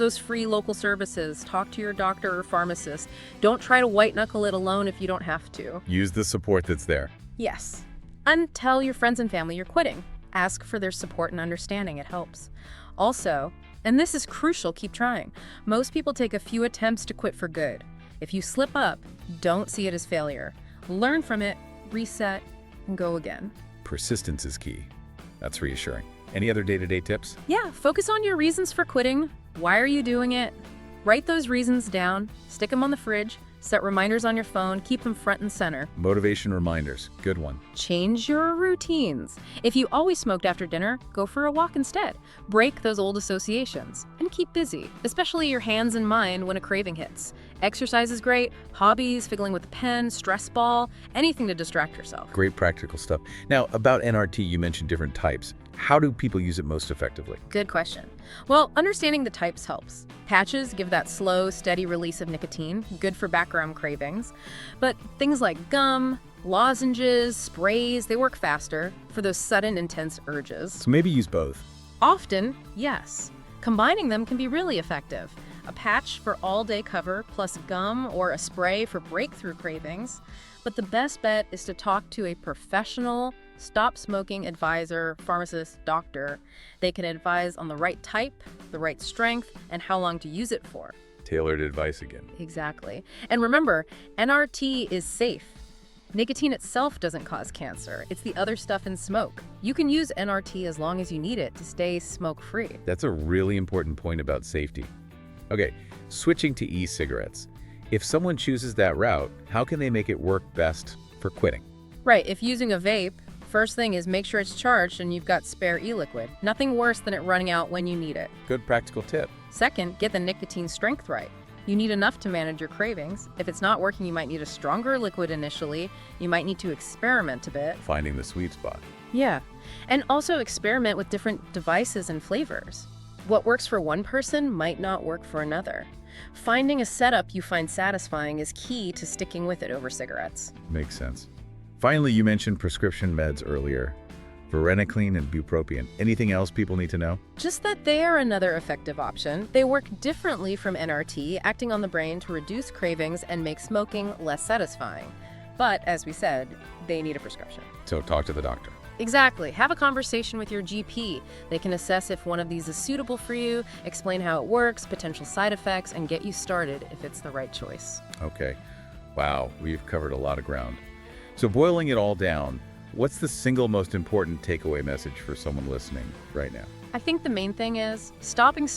those free local services. Talk to your doctor or pharmacist. Don't try to white-knuckle it alone if you don't have to. Use the support that's there. Yes. And tell your friends and family you're quitting. Ask for their support and understanding. It helps. Also, and this is crucial, keep trying. Most people take a few attempts to quit for good. If you slip up, don't see it as failure. Learn from it, reset, and go again. Persistence is key. That's reassuring. Any other day-to-day tips? Yeah, focus on your reasons for quitting. Why are you doing it? Write those reasons down, stick them on the fridge, set reminders on your phone, keep them front and center. Motivation reminders. Good one. Change your routines. If you always smoked after dinner, go for a walk instead. Break those old associations and keep busy, especially your hands and mind when a craving hits. Exercise is great, hobbies, fiddling with a pen, stress ball, anything to distract yourself. Great practical stuff. Now, about NRT, you mentioned different types. How do people use it most effectively? Good question. Well, understanding the types helps. Patches give that slow, steady release of nicotine, good for background cravings. But things like gum, lozenges, sprays, they work faster for those sudden, intense urges. So maybe use both. Often, yes. Combining them can be really effective. A patch for all-day cover plus gum or a spray for breakthrough cravings. But the best bet is to talk to a professional stop smoking advisor, pharmacist, doctor. They can advise on the right type, the right strength, and how long to use it for. Tailored advice again. Exactly. And remember, NRT is safe. Nicotine itself doesn't cause cancer. It's the other stuff in smoke. You can use NRT as long as you need it to stay smoke-free. That's a really important point about safety. Okay, switching to e-cigarettes. If someone chooses that route, how can they make it work best for quitting? Right, if using a vape, first thing is make sure it's charged and you've got spare e-liquid. Nothing worse than it running out when you need it. Good practical tip. Second, get the nicotine strength right. You need enough to manage your cravings. If it's not working, you might need a stronger liquid initially. You might need to experiment a bit. Finding the sweet spot. Yeah, and also experiment with different devices and flavors. What works for one person might not work for another. Finding a setup you find satisfying is key to sticking with it over cigarettes. Makes sense. Finally, you mentioned prescription meds earlier. Varenicline and bupropion. Anything else people need to know? Just that they are another effective option. They work differently from NRT, acting on the brain to reduce cravings and make smoking less satisfying. But, as we said, they need a prescription. So talk to the doctor. Exactly. Have a conversation with your GP. They can assess if one of these is suitable for you, explain how it works, potential side effects, and get you started if it's the right choice. Okay. Wow, we've covered a lot of ground. So boiling it all down, what's the single most important takeaway message for someone listening right now? I think the main thing is stopping